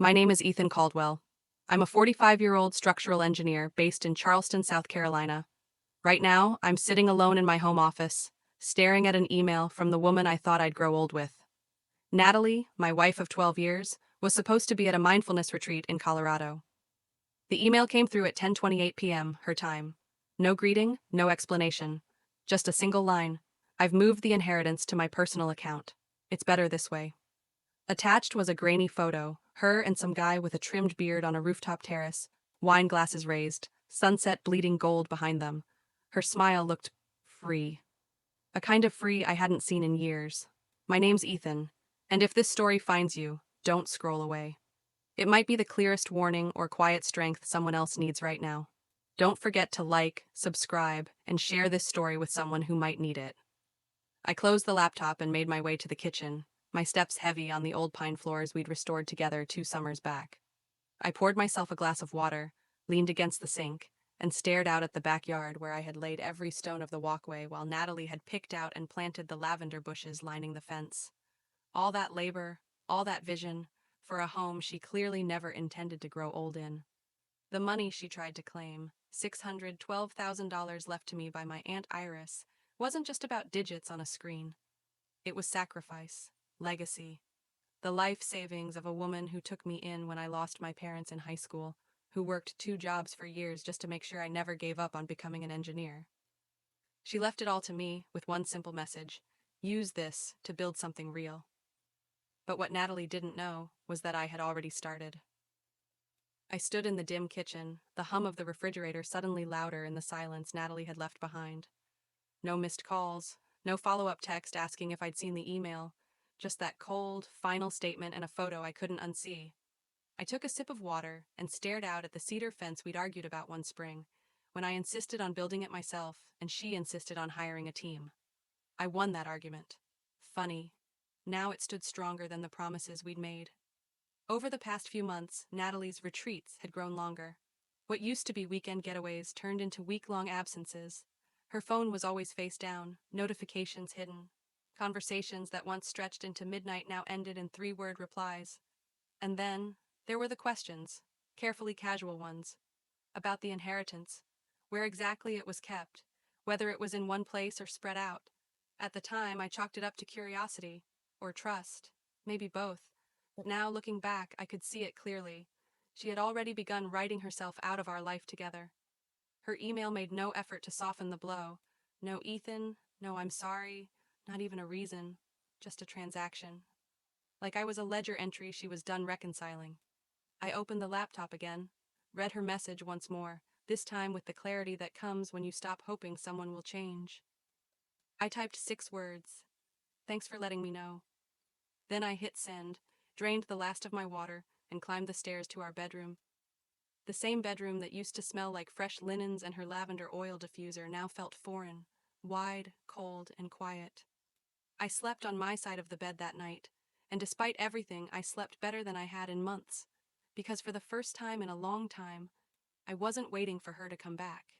My name is Ethan Caldwell. I'm a 45-year-old structural engineer based in Charleston, South Carolina. Right now, I'm sitting alone in my home office, staring at an email from the woman I thought I'd grow old with. Natalie, my wife of 12 years, was supposed to be at a mindfulness retreat in Colorado. The email came through at 10:28 p.m. her time. No greeting, no explanation. Just a single line. I've moved the inheritance to my personal account. It's better this way. Attached was a grainy photo, her and some guy with a trimmed beard on a rooftop terrace, wine glasses raised, sunset bleeding gold behind them. Her smile looked free. A kind of free I hadn't seen in years. My name's Ethan, and if this story finds you, don't scroll away. It might be the clearest warning or quiet strength someone else needs right now. Don't forget to like, subscribe, and share this story with someone who might need it. I closed the laptop and made my way to the kitchen, my steps heavy on the old pine floors we'd restored together 2 summers back. I poured myself a glass of water, leaned against the sink, and stared out at the backyard where I had laid every stone of the walkway while Natalie had picked out and planted the lavender bushes lining the fence. All that labor, all that vision, for a home she clearly never intended to grow old in. The money she tried to claim, $612,000 left to me by my Aunt Iris, wasn't just about digits on a screen. It was sacrifice, legacy, the life savings of a woman who took me in when I lost my parents in high school, who worked 2 jobs for years just to make sure I never gave up on becoming an engineer. She left it all to me with one simple message: use this to build something real. But what Natalie didn't know was that I had already started. I stood in the dim kitchen, the hum of the refrigerator suddenly louder in the silence Natalie had left behind. No missed calls, no follow-up text asking if I'd seen the email, just that cold, final statement and a photo I couldn't unsee. I took a sip of water and stared out at the cedar fence we'd argued about one spring, when I insisted on building it myself and she insisted on hiring a team. I won that argument. Funny. Now it stood stronger than the promises we'd made. Over the past few months, Natalie's retreats had grown longer. What used to be weekend getaways turned into week-long absences. Her phone was always face down, notifications hidden. Conversations that once stretched into midnight now ended in 3-word replies. And then, there were the questions, carefully casual ones, about the inheritance, where exactly it was kept, whether it was in one place or spread out. At the time, I chalked it up to curiosity, or trust, maybe both. But now, looking back, I could see it clearly. She had already begun writing herself out of our life together. Her email made no effort to soften the blow. No Ethan, no I'm sorry, not even a reason, just a transaction. Like I was a ledger entry she was done reconciling. I opened the laptop again, read her message once more, this time with the clarity that comes when you stop hoping someone will change. I typed 6 words. Thanks for letting me know. Then I hit send, drained the last of my water, and climbed the stairs to our bedroom. The same bedroom that used to smell like fresh linens and her lavender oil diffuser now felt foreign, wide, cold, and quiet. I slept on my side of the bed that night, and despite everything, I slept better than I had in months, because for the first time in a long time, I wasn't waiting for her to come back.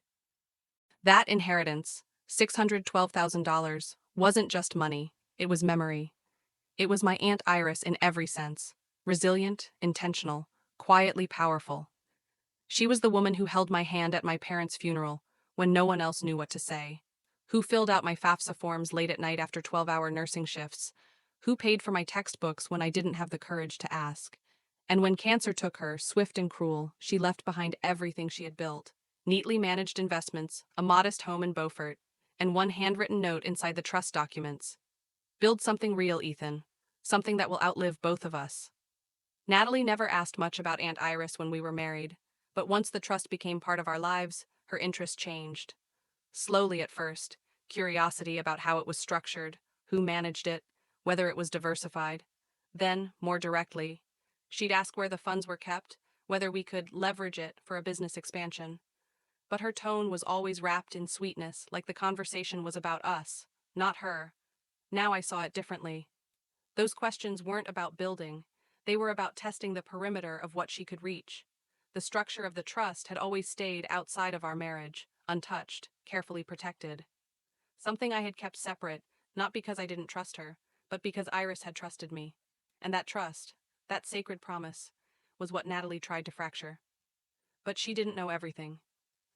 That inheritance, $612,000, wasn't just money, it was memory. It was my Aunt Iris in every sense: resilient, intentional, quietly powerful. She was the woman who held my hand at my parents' funeral when no one else knew what to say, who filled out my FAFSA forms late at night after 12-hour nursing shifts, who paid for my textbooks when I didn't have the courage to ask. And when cancer took her, swift and cruel, she left behind everything she had built: neatly managed investments, a modest home in Beaufort, and one handwritten note inside the trust documents. Build something real, Ethan. Something that will outlive both of us. Natalie never asked much about Aunt Iris when we were married, but once the trust became part of our lives, her interest changed. Slowly at first, curiosity about how it was structured, who managed it, whether it was diversified. Then, more directly, she'd ask where the funds were kept, whether we could leverage it for a business expansion. But her tone was always wrapped in sweetness, like the conversation was about us, not her. Now I saw it differently. Those questions weren't about building. They were about testing the perimeter of what she could reach. The structure of the trust had always stayed outside of our marriage, untouched, carefully protected. Something I had kept separate, not because I didn't trust her, but because Iris had trusted me. And that trust, that sacred promise, was what Natalie tried to fracture. But she didn't know everything.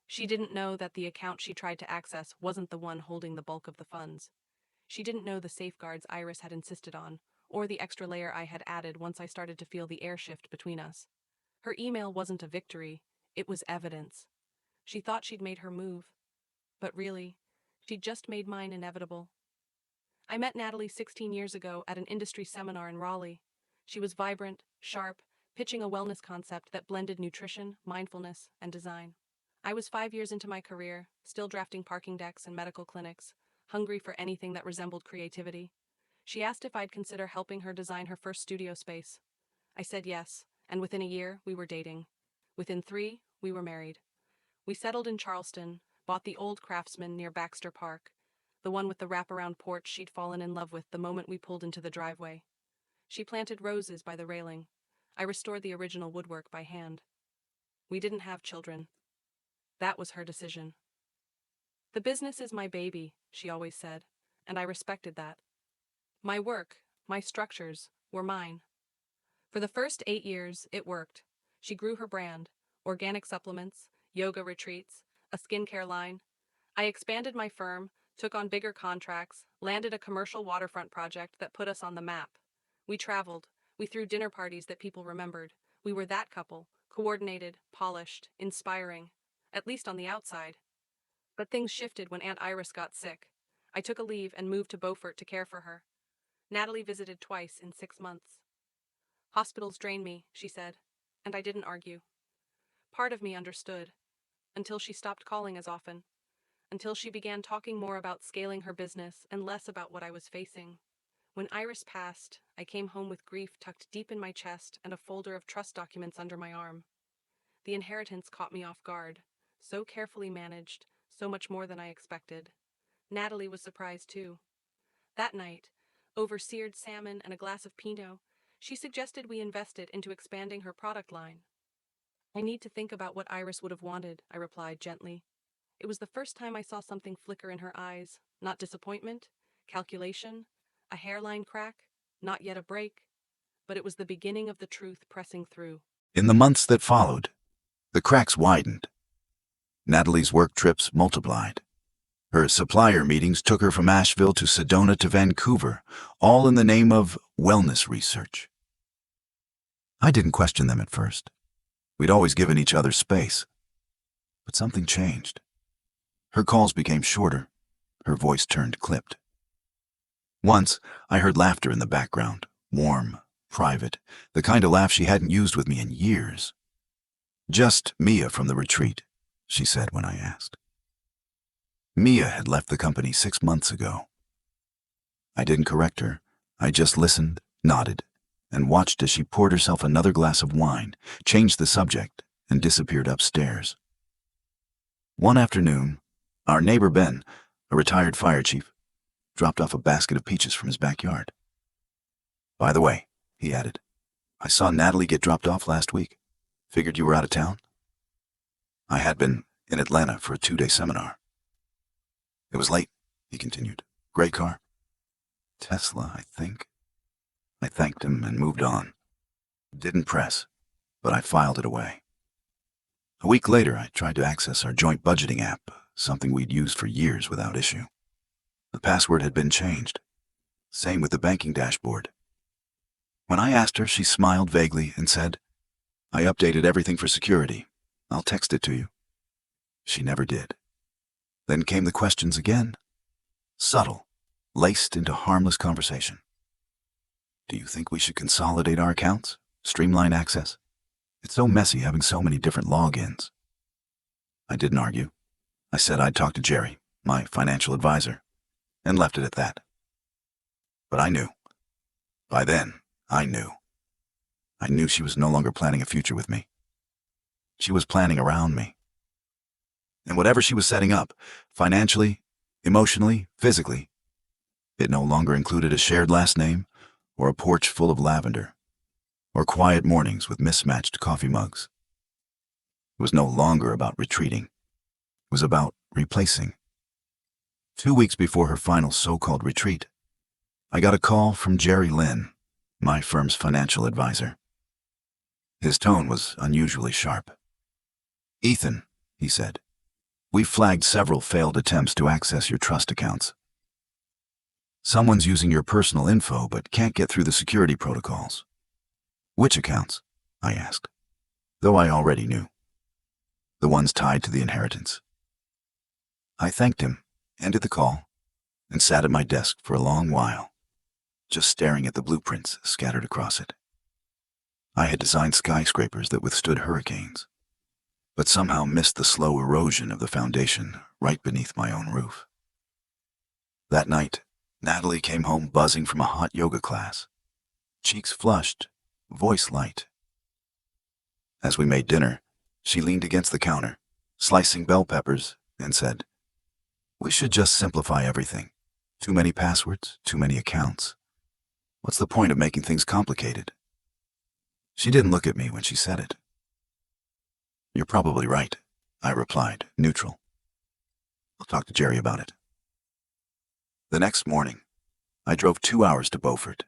She didn't know that the account she tried to access wasn't the one holding the bulk of the funds. She didn't know the safeguards Iris had insisted on, or the extra layer I had added once I started to feel the air shift between us. Her email wasn't a victory, it was evidence. She thought she'd made her move, but really, she'd just made mine inevitable. I met Natalie 16 years ago at an industry seminar in Raleigh. She was vibrant, sharp, pitching a wellness concept that blended nutrition, mindfulness, and design. I was 5 years into my career, still drafting parking decks and medical clinics, hungry for anything that resembled creativity. She asked if I'd consider helping her design her first studio space. I said yes, and within a year, we were dating. Within 3, we were married. We settled in Charleston, bought the old Craftsman near Baxter Park, the one with the wraparound porch she'd fallen in love with the moment we pulled into the driveway. She planted roses by the railing. I restored the original woodwork by hand. We didn't have children. That was her decision. The business is my baby, she always said, and I respected that. My work, my structures, were mine. For the first 8 years, it worked. She grew her brand, organic supplements, yoga retreats, a skincare line. I expanded my firm, took on bigger contracts, landed a commercial waterfront project that put us on the map. We traveled. We threw dinner parties that people remembered. We were that couple, coordinated, polished, inspiring, at least on the outside. But things shifted when Aunt Iris got sick. I took a leave and moved to Beaufort to care for her. Natalie visited twice in 6 months. Hospitals drain me, she said, and I didn't argue. Part of me understood, until she stopped calling as often, until she began talking more about scaling her business and less about what I was facing. When Iris passed, I came home with grief tucked deep in my chest and a folder of trust documents under my arm. The inheritance caught me off guard, so carefully managed, so much more than I expected. Natalie was surprised too. That night, over seared salmon and a glass of Pinot, she suggested we invest it into expanding her product line. I need to think about what Iris would have wanted, I replied gently. It was the first time I saw something flicker in her eyes, not disappointment, calculation, a hairline crack, not yet a break, but it was the beginning of the truth pressing through. In the months that followed, the cracks widened. Natalie's work trips multiplied. Her supplier meetings took her from Asheville to Sedona to Vancouver, all in the name of wellness research. I didn't question them at first. We'd always given each other space. But something changed. Her calls became shorter. Her voice turned clipped. Once, I heard laughter in the background, warm, private, the kind of laugh she hadn't used with me in years. "Just Mia from the retreat," she said when I asked. Mia had left the company 6 months ago. I didn't correct her. I just listened, nodded, and watched as she poured herself another glass of wine, changed the subject, and disappeared upstairs. One afternoon, our neighbor Ben, a retired fire chief, dropped off a basket of peaches from his backyard. "By the way," he added, "I saw Natalie get dropped off last week. Figured you were out of town?" I had been in Atlanta for a 2-day seminar. "It was late," he continued. "Great car. Tesla, I think." I thanked him and moved on. Didn't press, but I filed it away. A week later, I tried to access our joint budgeting app, something we'd used for years without issue. The password had been changed. Same with the banking dashboard. When I asked her, she smiled vaguely and said, "I updated everything for security. I'll text it to you." She never did. Then came the questions again. Subtle, laced into harmless conversation. "Do you think we should consolidate our accounts? Streamline access? It's so messy having so many different logins." I didn't argue. I said I'd talk to Jerry, my financial advisor, and left it at that. But I knew. By then, I knew. I knew she was no longer planning a future with me. She was planning around me. And whatever she was setting up, financially, emotionally, physically, it no longer included a shared last name, or a porch full of lavender, or quiet mornings with mismatched coffee mugs. It was no longer about retreating. It was about replacing. 2 weeks before her final so-called retreat, I got a call from Jerry Lynn, my firm's financial advisor. His tone was unusually sharp. "Ethan," he said, "we've flagged several failed attempts to access your trust accounts. Someone's using your personal info but can't get through the security protocols." "Which accounts?" I asked, though I already knew. "The ones tied to the inheritance." I thanked him, ended the call, and sat at my desk for a long while, just staring at the blueprints scattered across it. I had designed skyscrapers that withstood hurricanes, but somehow missed the slow erosion of the foundation right beneath my own roof. That night, Natalie came home buzzing from a hot yoga class, cheeks flushed, voice light. As we made dinner, she leaned against the counter, slicing bell peppers, and said, "We should just simplify everything. Too many passwords, too many accounts. What's the point of making things complicated?" She didn't look at me when she said it. "You're probably right," I replied, neutral. "I'll talk to Jerry about it." The next morning, I drove 2 hours to Beaufort,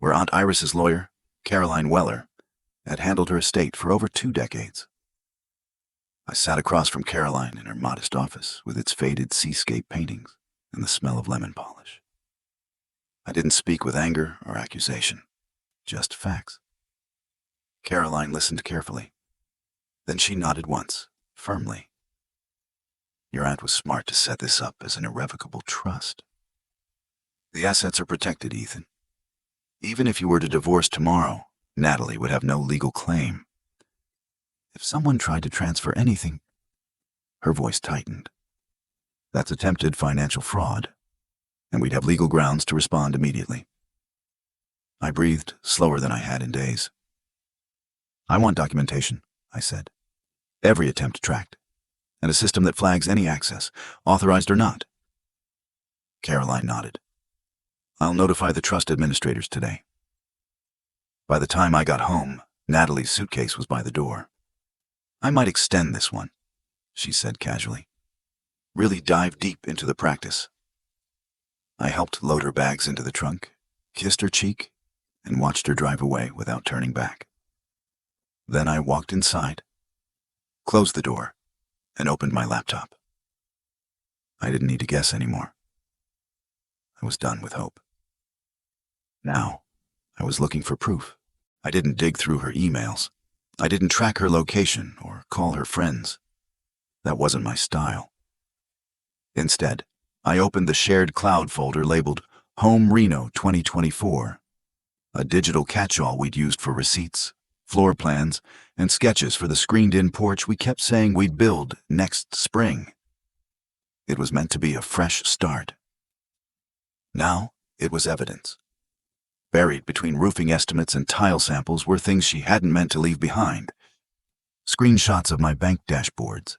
where Aunt Iris's lawyer, Caroline Weller, had handled her estate for over 2 decades. I sat across from Caroline in her modest office with its faded seascape paintings and the smell of lemon polish. I didn't speak with anger or accusation, just facts. Caroline listened carefully. Then she nodded once, firmly. "Your aunt was smart to set this up as an irrevocable trust. The assets are protected, Ethan. Even if you were to divorce tomorrow, Natalie would have no legal claim. If someone tried to transfer anything—" Her voice tightened. "That's attempted financial fraud, and we'd have legal grounds to respond immediately." I breathed slower than I had in days. "I want documentation," I said. "Every attempt tracked, and a system that flags any access, authorized or not." Caroline nodded. "I'll notify the trust administrators today." By the time I got home, Natalie's suitcase was by the door. "I might extend this one," she said casually. "Really dive deep into the practice." I helped load her bags into the trunk, kissed her cheek, and watched her drive away without turning back. Then I walked inside, closed the door, and opened my laptop. I didn't need to guess anymore. I was done with hope. Now, I was looking for proof. I didn't dig through her emails. I didn't track her location or call her friends. That wasn't my style. Instead, I opened the shared cloud folder labeled Home Reno 2024, a digital catch-all we'd used for receipts, floor plans, and sketches for the screened-in porch we kept saying we'd build next spring. It was meant to be a fresh start. Now, it was evidence. Buried between roofing estimates and tile samples were things she hadn't meant to leave behind. Screenshots of my bank dashboards.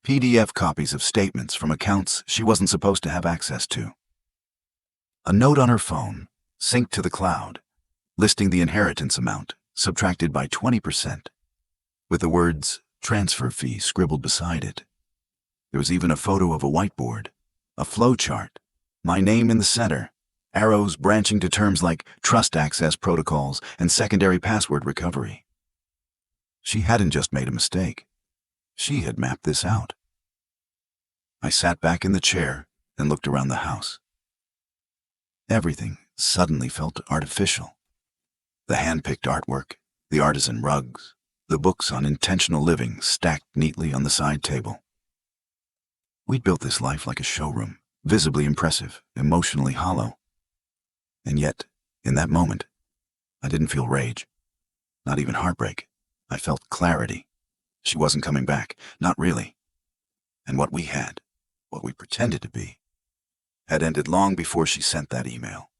PDF copies of statements from accounts she wasn't supposed to have access to. A note on her phone, synced to the cloud, listing the inheritance amount, subtracted by 20%, with the words "transfer fee" scribbled beside it. There was even a photo of a whiteboard, a flow chart, my name in the center, arrows branching to terms like trust access protocols and secondary password recovery. She hadn't just made a mistake. She had mapped this out. I sat back in the chair and looked around the house. Everything suddenly felt artificial. The hand-picked artwork, the artisan rugs, the books on intentional living stacked neatly on the side table. We'd built this life like a showroom, visibly impressive, emotionally hollow. And yet, in that moment, I didn't feel rage, not even heartbreak. I felt clarity. She wasn't coming back, not really. And what we had, what we pretended to be, had ended long before she sent that email.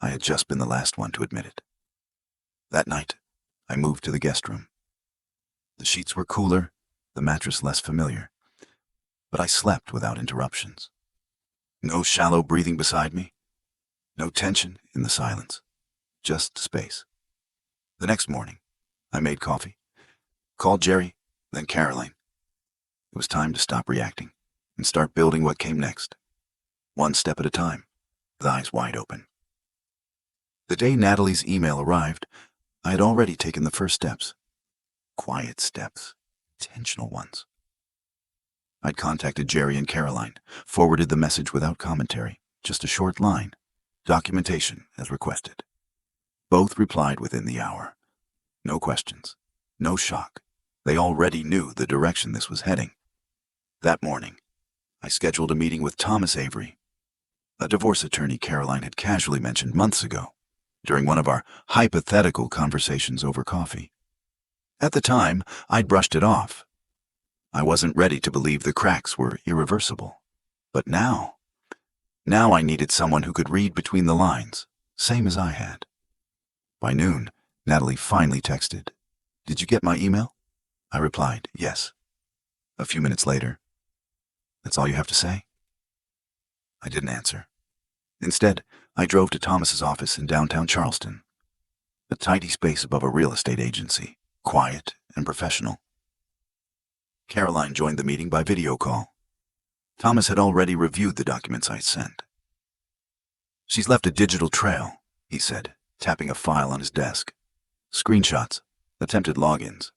I had just been the last one to admit it. That night, I moved to the guest room. The sheets were cooler, the mattress less familiar, but I slept without interruptions. No shallow breathing beside me, no tension in the silence, just space. The next morning, I made coffee, called Jerry, then Caroline. It was time to stop reacting and start building what came next, one step at a time, with eyes wide open. The day Natalie's email arrived, I had already taken the first steps. Quiet steps. Intentional ones. I'd contacted Jerry and Caroline, forwarded the message without commentary, just a short line. Documentation, as requested. Both replied within the hour. No questions. No shock. They already knew the direction this was heading. That morning, I scheduled a meeting with Thomas Avery, a divorce attorney Caroline had casually mentioned months ago, during one of our hypothetical conversations over coffee. At the time, I'd brushed it off. I wasn't ready to believe the cracks were irreversible. But now I needed someone who could read between the lines, same as I had. By noon, Natalie finally texted, "Did you get my email?" I replied, "Yes." A few minutes later, "That's all you have to say?" I didn't answer. Instead, I drove to Thomas's office in downtown Charleston, a tidy space above a real estate agency, quiet and professional. Caroline joined the meeting by video call. Thomas had already reviewed the documents I sent. "She's left a digital trail," he said, tapping a file on his desk. "Screenshots, attempted logins.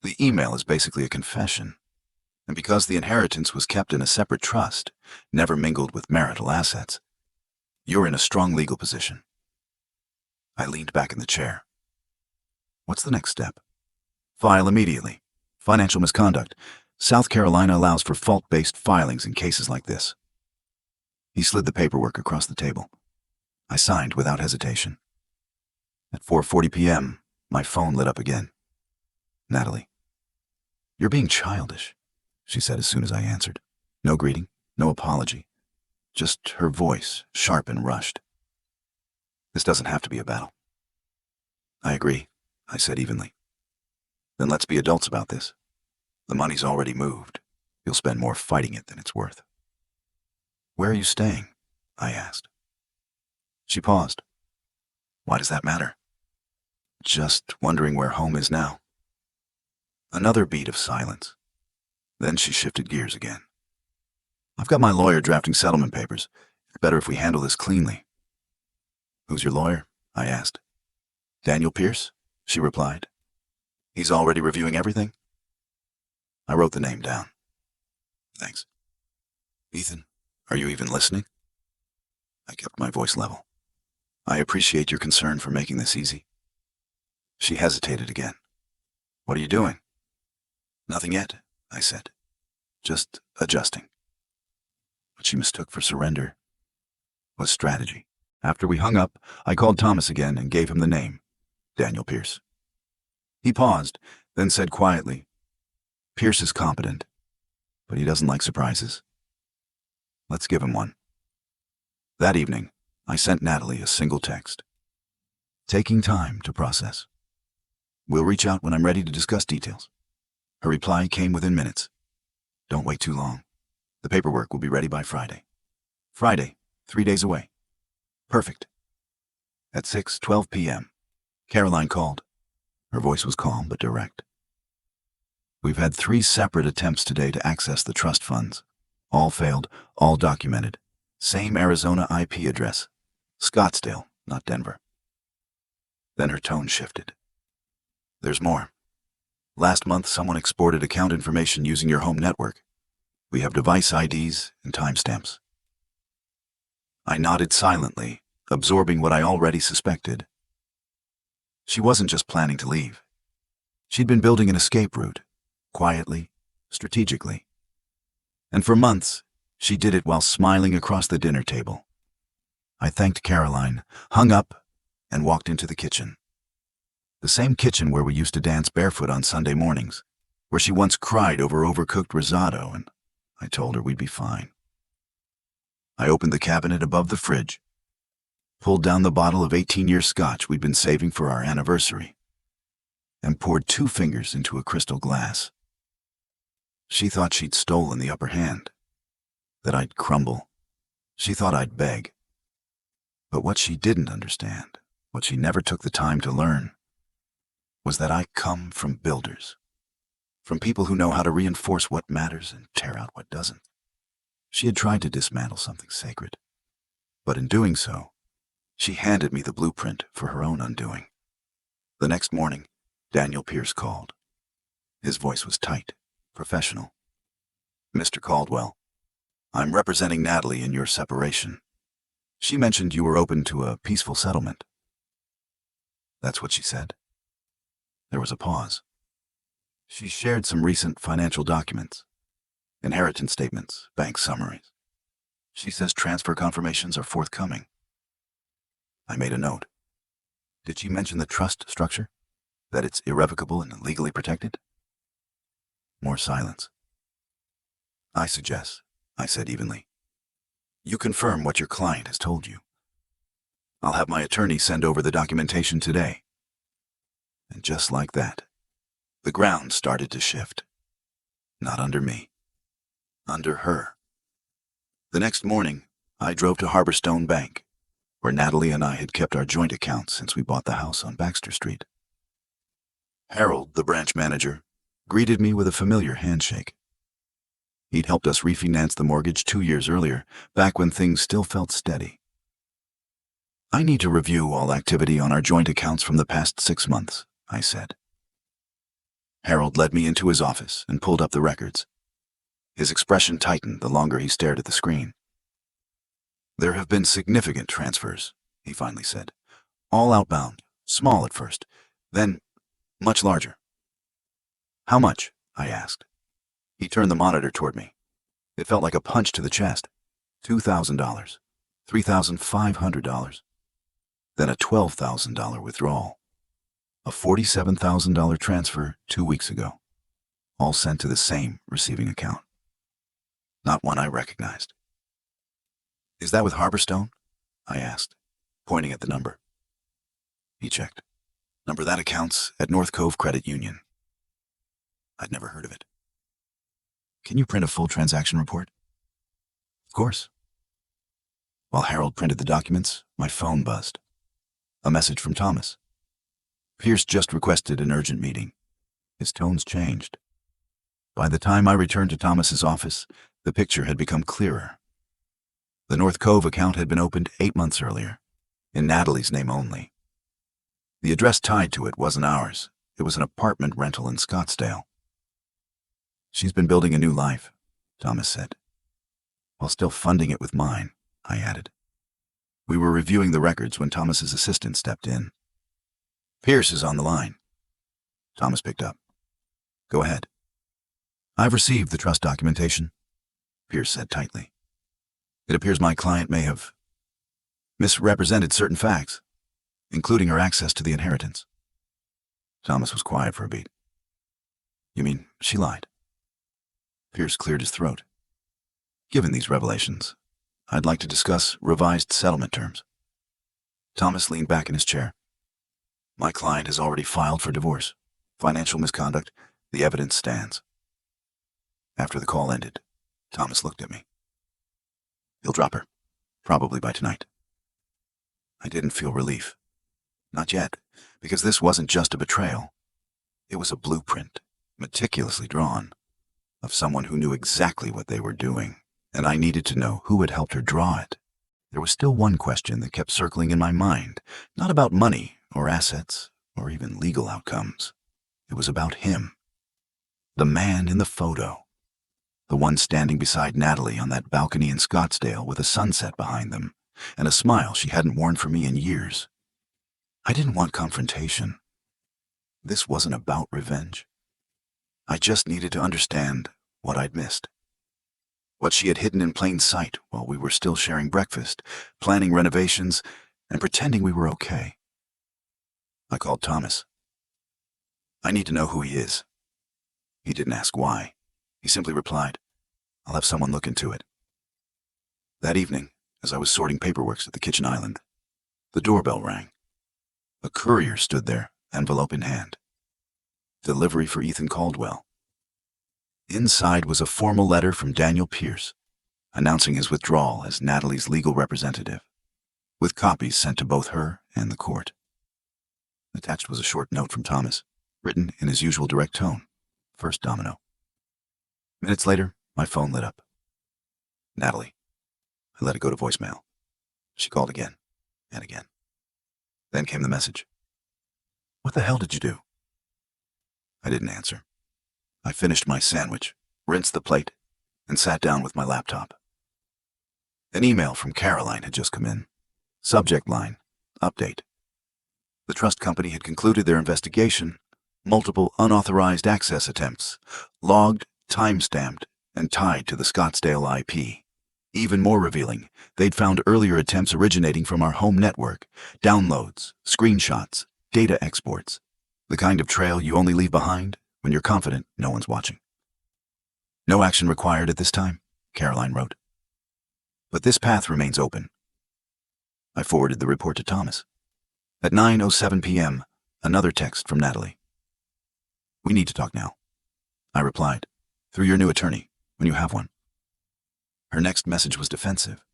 The email is basically a confession. And because the inheritance was kept in a separate trust, never mingled with marital assets, you're in a strong legal position." I leaned back in the chair. "What's the next step?" "File immediately. Financial misconduct. South Carolina allows for fault-based filings in cases like this." He slid the paperwork across the table. I signed without hesitation. At 4:40 p.m., my phone lit up again. "Natalie." "You're being childish," she said as soon as I answered. No greeting, no apology. Just her voice, sharp and rushed. "This doesn't have to be a battle." "I agree," I said evenly. "Then let's be adults about this. The money's already moved. You'll spend more fighting it than it's worth." "Where are you staying?" I asked. She paused. "Why does that matter?" "Just wondering where home is now." Another beat of silence. Then she shifted gears again. "I've got my lawyer drafting settlement papers. It's better if we handle this cleanly." "Who's your lawyer?" I asked. "Daniel Pierce," she replied. "He's already reviewing everything?" I wrote the name down. "Thanks. Ethan, are you even listening?" I kept my voice level. "I appreciate your concern for making this easy." She hesitated again. "What are you doing?" "Nothing yet," I said. "Just adjusting." What she mistook for surrender was strategy. After we hung up, I called Thomas again and gave him the name, Daniel Pierce. He paused, then said quietly, "Pierce is competent, but he doesn't like surprises. Let's give him one." That evening, I sent Natalie a single text. "Taking time to process. We'll reach out when I'm ready to discuss details." Her reply came within minutes. "Don't wait too long. The paperwork will be ready by Friday." Friday, 3 days away. Perfect. At 6:12 p.m., Caroline called. Her voice was calm but direct. "We've had 3 separate attempts today to access the trust funds. All failed, all documented. Same Arizona IP address. Scottsdale, not Denver." Then her tone shifted. "There's more. Last month, someone exported account information using your home network. We have device IDs and timestamps." I nodded silently, absorbing what I already suspected. She wasn't just planning to leave. She'd been building an escape route, quietly, strategically. And for months, she did it while smiling across the dinner table. I thanked Caroline, hung up, and walked into the kitchen. The same kitchen where we used to dance barefoot on Sunday mornings, where she once cried over overcooked risotto, and I told her we'd be fine. I opened the cabinet above the fridge, pulled down the bottle of 18-year scotch we'd been saving for our anniversary, and poured 2 fingers into a crystal glass. She thought she'd stolen the upper hand, that I'd crumble. She thought I'd beg. But what she didn't understand, what she never took the time to learn, was that I come from builders, from people who know how to reinforce what matters and tear out what doesn't. She had tried to dismantle something sacred, but in doing so, she handed me the blueprint for her own undoing. The next morning, Daniel Pierce called. His voice was tight, professional. "Mr. Caldwell, I'm representing Natalie in your separation. She mentioned you were open to a peaceful settlement." That's what she said. There was a pause. She shared some recent financial documents, inheritance statements, bank summaries. She says transfer confirmations are forthcoming. I made a note. Did she mention the trust structure? That it's irrevocable and legally protected? More silence. "I suggest," I said evenly, "you confirm what your client has told you. I'll have my attorney send over the documentation today." And just like that, the ground started to shift. Not under me. Under her. The next morning, I drove to Harborstone Bank, where Natalie and I had kept our joint accounts since we bought the house on Baxter Street. Harold, the branch manager, greeted me with a familiar handshake. He'd helped us refinance the mortgage 2 years earlier, back when things still felt steady. "I need to review all activity on our joint accounts from the past 6 months," I said. Harold led me into his office and pulled up the records. His expression tightened the longer he stared at the screen. "There have been significant transfers," he finally said. "All outbound, small at first, then much larger." "How much?" I asked. He turned the monitor toward me. It felt like a punch to the chest. $2,000, $3,500, then a $12,000 withdrawal. A $47,000 transfer 2 weeks ago, all sent to the same receiving account. Not one I recognized. "Is that with Harborstone?" I asked, pointing at the number. He checked. "Number that account's at North Cove Credit Union." I'd never heard of it. "Can you print a full transaction report?" "Of course." While Harold printed the documents, my phone buzzed. A message from Thomas. "Pierce just requested an urgent meeting." His tones changed. By the time I returned to Thomas's office, the picture had become clearer. The North Cove account had been opened 8 months earlier, in Natalie's name only. The address tied to it wasn't ours. It was an apartment rental in Scottsdale. "She's been building a new life," Thomas said. "While still funding it with mine," I added. We were reviewing the records when Thomas's assistant stepped in. "Pierce is on the line." Thomas picked up. "Go ahead." "I've received the trust documentation," Pierce said tightly. "It appears my client may have misrepresented certain facts, including her access to the inheritance." Thomas was quiet for a beat. "You mean she lied?" Pierce cleared his throat. "Given these revelations, I'd like to discuss revised settlement terms." Thomas leaned back in his chair. "My client has already filed for divorce. Financial misconduct. The evidence stands." After the call ended, Thomas looked at me. "He'll drop her, probably by tonight." I didn't feel relief. Not yet, because this wasn't just a betrayal. It was a blueprint, meticulously drawn, of someone who knew exactly what they were doing, and I needed to know who had helped her draw it. There was still one question that kept circling in my mind, not about money or assets or even legal outcomes. It was about him. The man in the photo. The one standing beside Natalie on that balcony in Scottsdale with a sunset behind them and a smile she hadn't worn for me in years. I didn't want confrontation. This wasn't about revenge. I just needed to understand what I'd missed. What she had hidden in plain sight while we were still sharing breakfast, planning renovations, and pretending we were okay. I called Thomas. "I need to know who he is." He didn't ask why. He simply replied, "I'll have someone look into it." That evening, as I was sorting paperwork at the kitchen island, the doorbell rang. A courier stood there, envelope in hand. Delivery for Ethan Caldwell. Inside was a formal letter from Daniel Pierce, announcing his withdrawal as Natalie's legal representative, with copies sent to both her and the court. Attached was a short note from Thomas, written in his usual direct tone. First domino. Minutes later, my phone lit up. Natalie. I let it go to voicemail. She called again and again. Then came the message. What the hell did you do? I didn't answer. I finished my sandwich, rinsed the plate, and sat down with my laptop. An email from Caroline had just come in. Subject line, update. The trust company had concluded their investigation. Multiple unauthorized access attempts, logged, time-stamped, and tied to the Scottsdale IP. Even more revealing, they'd found earlier attempts originating from our home network, downloads, screenshots, data exports. The kind of trail you only leave behind when you're confident no one's watching. No action required at this time, Caroline wrote. But this path remains open. I forwarded the report to Thomas. At 9:07 p.m., another text from Natalie. We need to talk now. I replied, through your new attorney, when you have one. Her next message was defensive.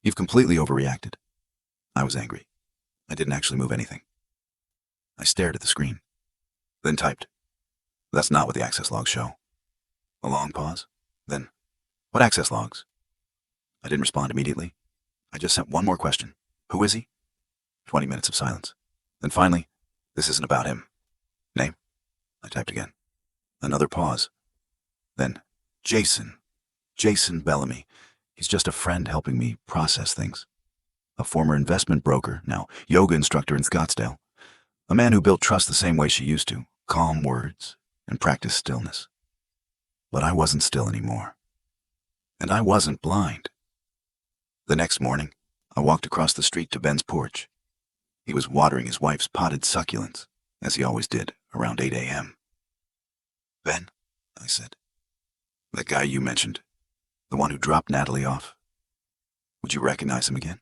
You've completely overreacted. I was angry. I didn't actually move anything. I stared at the screen, then typed, that's not what the access logs show. A long pause, then, what access logs? I didn't respond immediately. I just sent one more question. Who is he? 20 minutes of silence. Then finally, this isn't about him. Name? I typed again. Another pause. Then, Jason Bellamy. He's just a friend helping me process things. A former investment broker, now yoga instructor in Scottsdale. A man who built trust the same way she used to, calm words and practice stillness. But I wasn't still anymore. And I wasn't blind. The next morning, I walked across the street to Ben's porch. He was watering his wife's potted succulents, as he always did, around 8 a.m. Ben, I said, that guy you mentioned, the one who dropped Natalie off, would you recognize him again?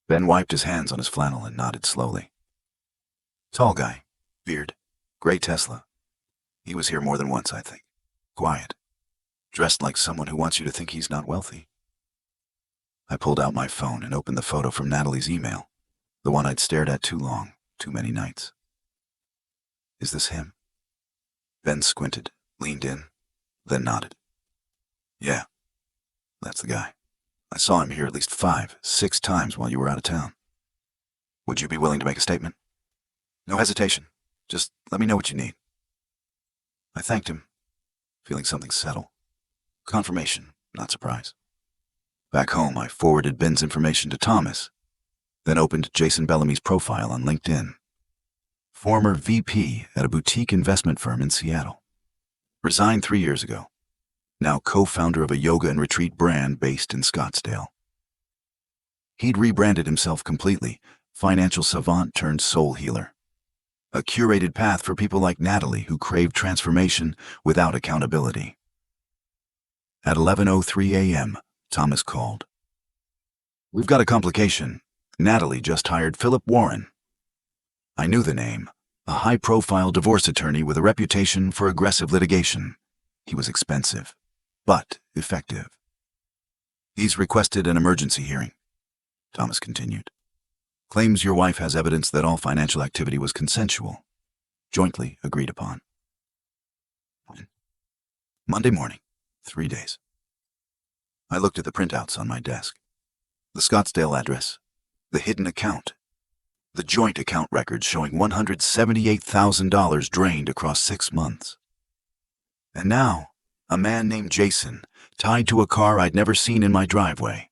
Ben wiped his hands on his flannel and nodded slowly. Tall guy, beard, gray Tesla. He was here more than once, I think. Quiet. Dressed like someone who wants you to think he's not wealthy. I pulled out my phone and opened the photo from Natalie's email, the one I'd stared at too long, too many nights. Is this him? Ben squinted, leaned in, then nodded. Yeah, that's the guy. I saw him here at least 5, 6 times while you were out of town. Would you be willing to make a statement? No hesitation. Just let me know what you need. I thanked him, feeling something settle. Confirmation, not surprise. Back home, I forwarded Ben's information to Thomas, then opened Jason Bellamy's profile on LinkedIn. Former VP at a boutique investment firm in Seattle. Resigned 3 years ago. Now co-founder of a yoga and retreat brand based in Scottsdale. He'd rebranded himself completely, financial savant turned soul healer. A curated path for people like Natalie who crave transformation without accountability. At 11:03 a.m., Thomas called. We've got a complication. Natalie just hired Philip Warren. I knew the name, a high-profile divorce attorney with a reputation for aggressive litigation. He was expensive, but effective. He's requested an emergency hearing, Thomas continued. Claims your wife has evidence that all financial activity was consensual, jointly agreed upon. Monday morning, 3 days. I looked at the printouts on my desk. The Scottsdale address, the hidden account, the joint account records showing $178,000 drained across 6 months. And now, a man named Jason, tied to a car I'd never seen in my driveway.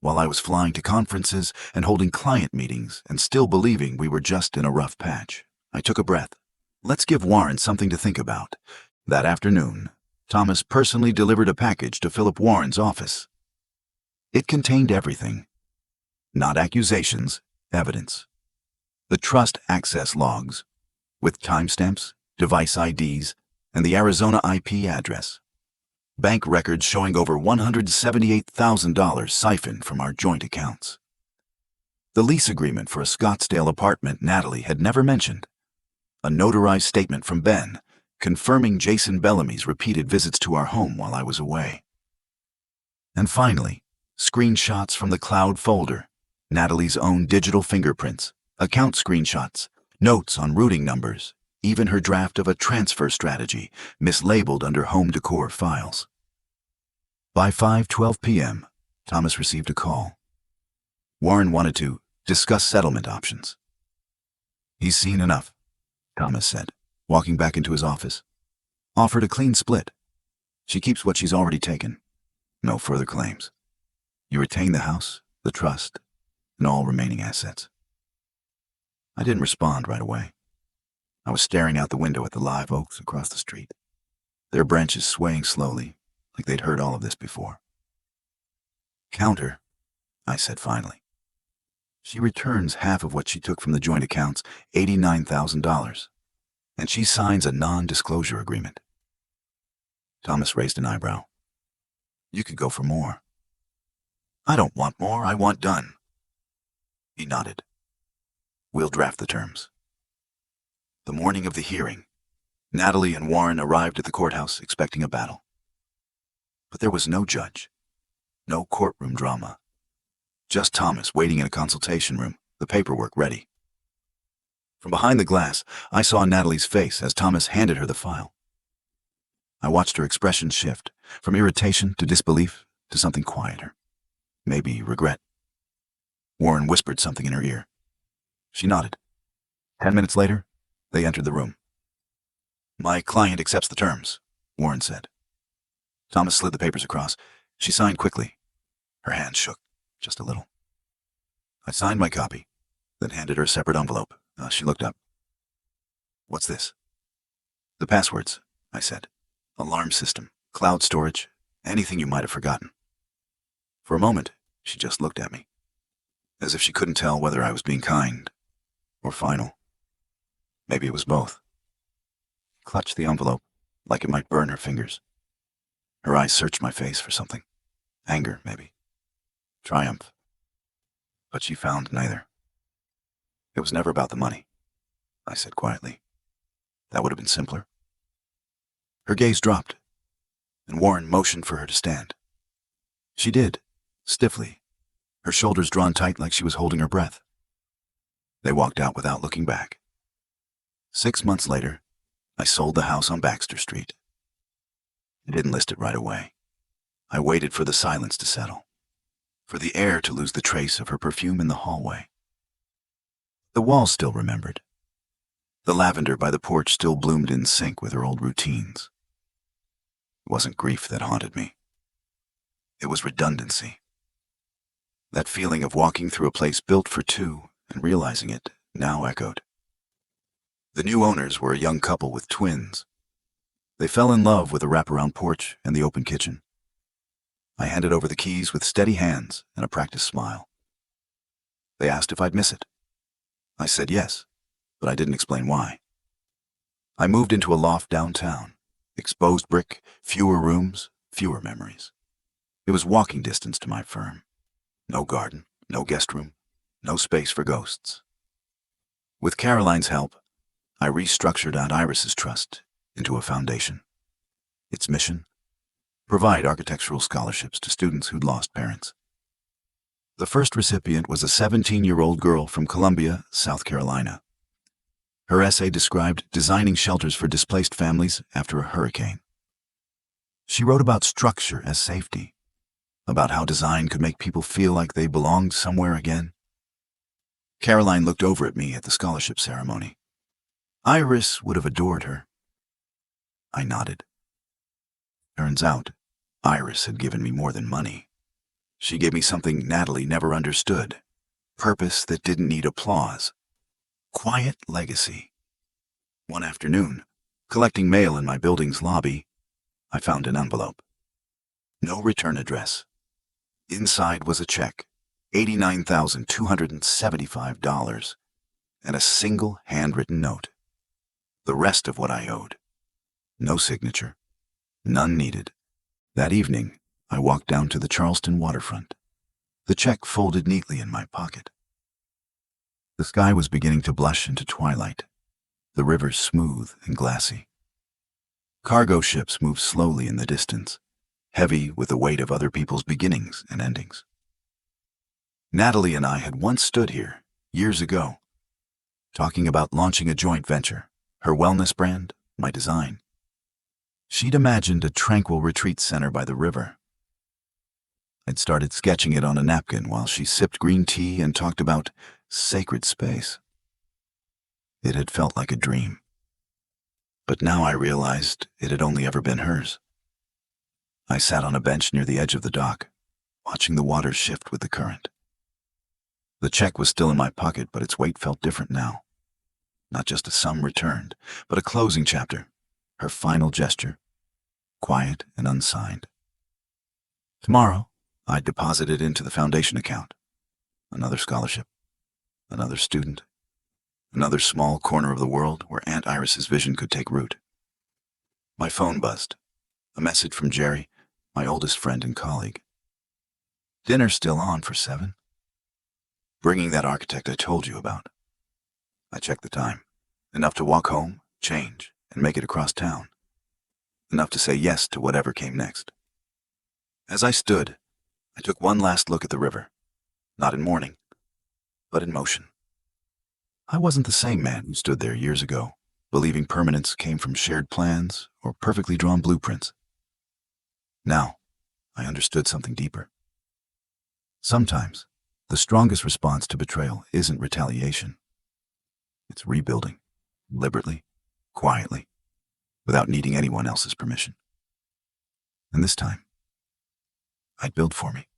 While I was flying to conferences and holding client meetings and still believing we were just in a rough patch, I took a breath. Let's give Warren something to think about. That afternoon, Thomas personally delivered a package to Philip Warren's office. It contained everything. Not accusations, evidence. The trust access logs, with timestamps, device IDs, and the Arizona IP address. Bank records showing over $178,000 siphoned from our joint accounts. The lease agreement for a Scottsdale apartment Natalie had never mentioned. A notarized statement from Ben, confirming Jason Bellamy's repeated visits to our home while I was away. And finally, screenshots from the cloud folder, Natalie's own digital fingerprints, account screenshots, notes on routing numbers, even her draft of a transfer strategy, mislabeled under home decor files. By 5:12 p.m., Thomas received a call. Warren wanted to discuss settlement options. He's seen enough, Thomas said, walking back into his office. Offered a clean split. She keeps what she's already taken. No further claims. You retain the house, the trust, and all remaining assets. I didn't respond right away. I was staring out the window at the live oaks across the street, their branches swaying slowly, like they'd heard all of this before. Counter, I said finally. She returns half of what she took from the joint accounts, $89,000, and she signs a non-disclosure agreement. Thomas raised an eyebrow. You could go for more. I don't want more, I want done. He nodded. We'll draft the terms. The morning of the hearing, Natalie and Warren arrived at the courthouse expecting a battle. But there was no judge, no courtroom drama. Just Thomas waiting in a consultation room, the paperwork ready. From behind the glass, I saw Natalie's face as Thomas handed her the file. I watched her expression shift, from irritation to disbelief to something quieter. Maybe regret. Warren whispered something in her ear. She nodded. 10 minutes later, they entered the room. My client accepts the terms, Warren said. Thomas slid the papers across. She signed quickly. Her hand shook, just a little. I signed my copy, then handed her a separate envelope. She looked up. What's this? The passwords, I said. Alarm system, cloud storage, anything you might have forgotten. For a moment, she just looked at me, as if she couldn't tell whether I was being kind or final. Maybe it was both. Clutched the envelope, like it might burn her fingers. Her eyes searched my face for something. Anger, maybe. Triumph. But she found neither. It was never about the money, I said quietly. That would have been simpler. Her gaze dropped, and Warren motioned for her to stand. She did, stiffly, her shoulders drawn tight like she was holding her breath. They walked out without looking back. 6 months later, I sold the house on Baxter Street. I didn't list it right away. I waited for the silence to settle, for the air to lose the trace of her perfume in the hallway. The walls still remembered. The lavender by the porch still bloomed in sync with her old routines. It wasn't grief that haunted me. It was redundancy. That feeling of walking through a place built for two and realizing it now echoed. The new owners were a young couple with twins. They fell in love with the wraparound porch and the open kitchen. I handed over the keys with steady hands and a practiced smile. They asked if I'd miss it. I said yes, but I didn't explain why. I moved into a loft downtown. Exposed brick, fewer rooms, fewer memories. It was walking distance to my firm. No garden, no guest room, no space for ghosts. With Caroline's help, I restructured Aunt Iris's trust into a foundation. Its mission? Provide architectural scholarships to students who'd lost parents. The first recipient was a 17-year-old girl from Columbia, South Carolina. Her essay described designing shelters for displaced families after a hurricane. She wrote about structure as safety, about how design could make people feel like they belonged somewhere again. Caroline looked over at me at the scholarship ceremony. Iris would have adored her. I nodded. Turns out, Iris had given me more than money. She gave me something Natalie never understood, purpose that didn't need applause. Quiet legacy. One afternoon, collecting mail in my building's lobby, I found an envelope. No return address. Inside was a check, $89,275, and a single handwritten note. The rest of what I owed. No signature. None needed. That evening, I walked down to the Charleston waterfront. The check folded neatly in my pocket. The sky was beginning to blush into twilight, the river smooth and glassy. Cargo ships moved slowly in the distance, heavy with the weight of other people's beginnings and endings. Natalie and I had once stood here, years ago, talking about launching a joint venture, her wellness brand, my design. She'd imagined a tranquil retreat center by the river. I'd started sketching it on a napkin while she sipped green tea and talked about sacred space. It had felt like a dream. But now I realized it had only ever been hers. I sat on a bench near the edge of the dock, watching the water shift with the current. The check was still in my pocket, but its weight felt different now. Not just a sum returned, but a closing chapter, her final gesture, quiet and unsigned. Tomorrow, I'd deposit it into the foundation account. Another scholarship, another student, another small corner of the world where Aunt Iris's vision could take root. My phone buzzed. A message from Jerry, my oldest friend and colleague. Dinner still on for 7? Bringing that architect I told you about. I checked the time. Enough to walk home, change, and make it across town. Enough to say yes to whatever came next. As I stood, I took one last look at the river. Not in mourning, but in motion. I wasn't the same man who stood there years ago, believing permanence came from shared plans or perfectly drawn blueprints. Now, I understood something deeper. Sometimes, the strongest response to betrayal isn't retaliation. It's rebuilding, deliberately, quietly, without needing anyone else's permission. And this time, I'd build for me.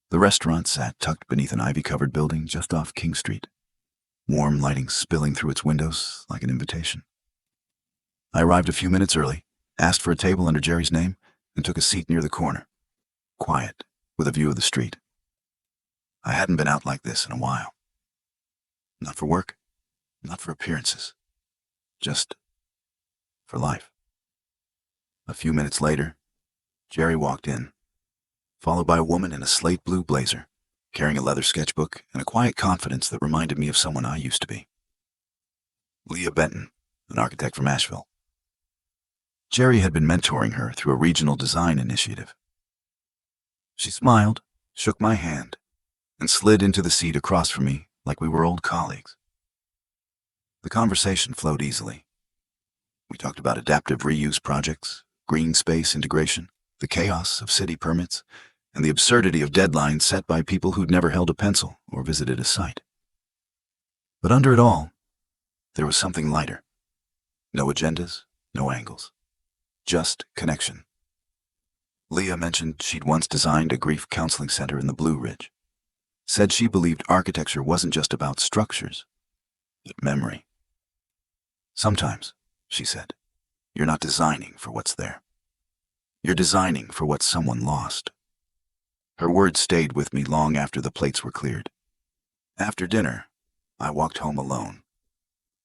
The restaurant sat tucked beneath an ivy-covered building just off King Street, warm lighting spilling through its windows like an invitation. I arrived a few minutes early, asked for a table under Jerry's name, and took a seat near the corner, quiet, with a view of the street. I hadn't been out like this in a while. Not for work, not for appearances, just for life. A few minutes later, Jerry walked in, followed by a woman in a slate blue blazer, carrying a leather sketchbook and a quiet confidence that reminded me of someone I used to be. Leah Benton, an architect from Asheville. Jerry had been mentoring her through a regional design initiative. She smiled, shook my hand, and slid into the seat across from me like we were old colleagues. The conversation flowed easily. We talked about adaptive reuse projects, green space integration, the chaos of city permits, and the absurdity of deadlines set by people who'd never held a pencil or visited a site. But under it all, there was something lighter. No agendas, no angles. Just connection. Leah mentioned she'd once designed a grief counseling center in the Blue Ridge. Said she believed architecture wasn't just about structures, but memory. Sometimes, she said, you're not designing for what's there. You're designing for what someone lost. Her words stayed with me long after the plates were cleared. After dinner, I walked home alone.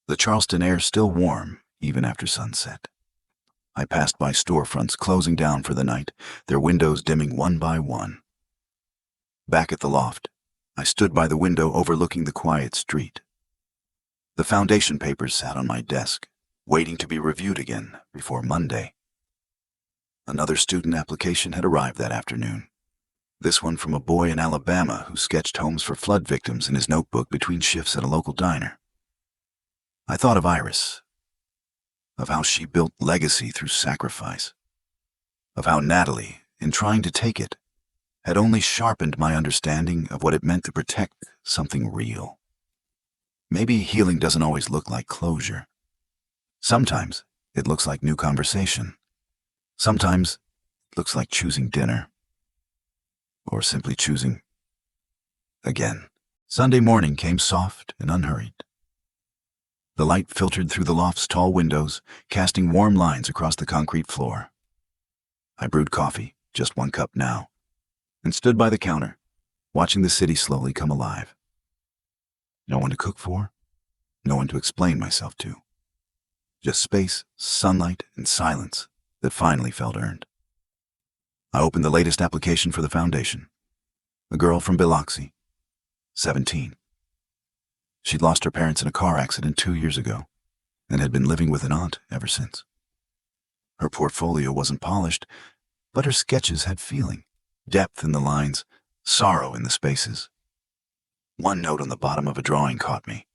The Charleston air still warm, even after sunset. I passed by storefronts closing down for the night, their windows dimming one by one. Back at the loft, I stood by the window overlooking the quiet street. The foundation papers sat on my desk, waiting to be reviewed again before Monday. Another student application had arrived that afternoon. This one from a boy in Alabama who sketched homes for flood victims in his notebook between shifts at a local diner. I thought of Iris, of how she built legacy through sacrifice, of how Natalie, in trying to take it, had only sharpened my understanding of what it meant to protect something real. Maybe healing doesn't always look like closure. Sometimes it looks like new conversation. Sometimes it looks like choosing dinner. Or simply choosing again. Sunday morning came soft and unhurried. The light filtered through the loft's tall windows, casting warm lines across the concrete floor. I brewed coffee, just 1 cup now, and stood by the counter, watching the city slowly come alive. No one to cook for, no one to explain myself to. Just space, sunlight, and silence that finally felt earned. I opened the latest application for the foundation. A girl from Biloxi, 17. She'd lost her parents in a car accident 2 years ago and had been living with an aunt ever since. Her portfolio wasn't polished, but her sketches had feeling, depth in the lines, sorrow in the spaces. One note on the bottom of a drawing caught me.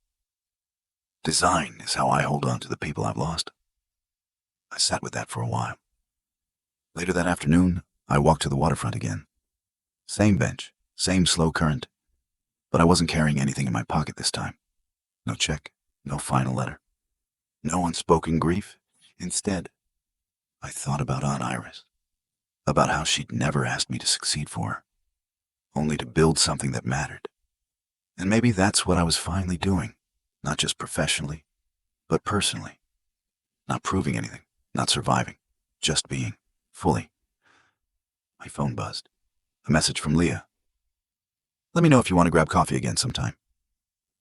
Design is how I hold on to the people I've lost. I sat with that for a while. Later that afternoon, I walked to the waterfront again. Same bench, same slow current, but I wasn't carrying anything in my pocket this time. No check, No final letter. No unspoken grief. Instead, I thought about Aunt Iris. About how she'd never asked me to succeed for her, only to build something that mattered. And maybe that's what I was finally doing, not just professionally, but personally. Not proving anything, not surviving, just being, fully. My phone buzzed. A message from Leah. Let me know if you want to grab coffee again sometime.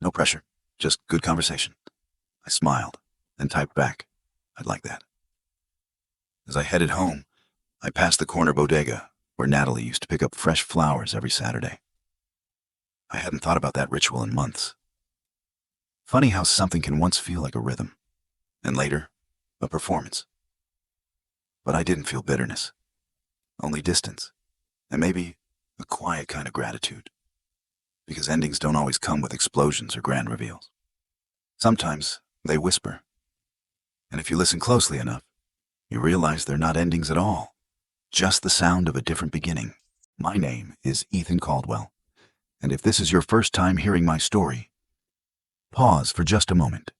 No pressure, just good conversation. I smiled, then typed back, I'd like that. As I headed home, I passed the corner bodega where Natalie used to pick up fresh flowers every Saturday. I hadn't thought about that ritual in months. Funny how something can once feel like a rhythm, and later, a performance. But I didn't feel bitterness, only distance, and maybe a quiet kind of gratitude. Because endings don't always come with explosions or grand reveals. Sometimes they whisper. And if you listen closely enough, you realize they're not endings at all, just the sound of a different beginning. My name is Ethan Caldwell, and if this is your first time hearing my story, pause for just a moment.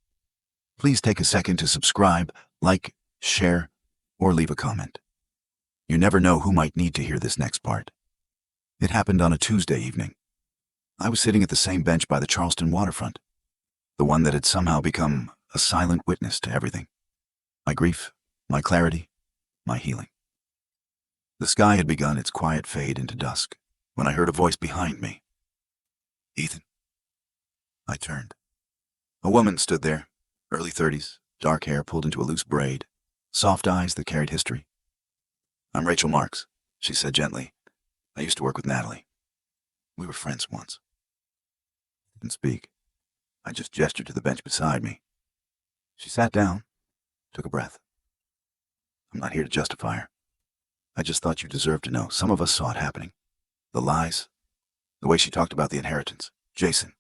Please take a second to subscribe, like, share, or leave a comment. You never know who might need to hear this next part. It happened on a Tuesday evening. I was sitting at the same bench by the Charleston waterfront, the one that had somehow become a silent witness to everything. My grief, my clarity, my healing. The sky had begun its quiet fade into dusk when I heard a voice behind me. Ethan. I turned. A woman stood there, early 30s, dark hair pulled into a loose braid, soft eyes that carried history. I'm Rachel Marks, she said gently. I used to work with Natalie. We were friends once. I didn't speak. I just gestured to the bench beside me. She sat down, took a breath. I'm not here to justify her. I just thought you deserved to know. Some of us saw it happening. The lies, the way she talked about the inheritance, Jason,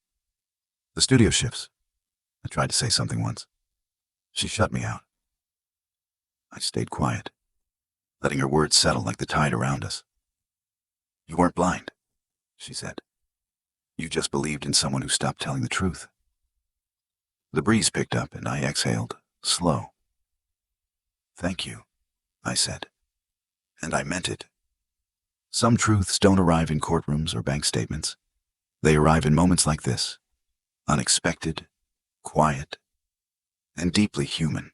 the studio shifts. I tried to say something once. She shut me out. I stayed quiet, letting her words settle like the tide around us. You weren't blind, she said. You just believed in someone who stopped telling the truth. The breeze picked up and I exhaled, slow. Thank you, I said. And I meant it. Some truths don't arrive in courtrooms or bank statements. They arrive in moments like this, unexpected, quiet, and deeply human.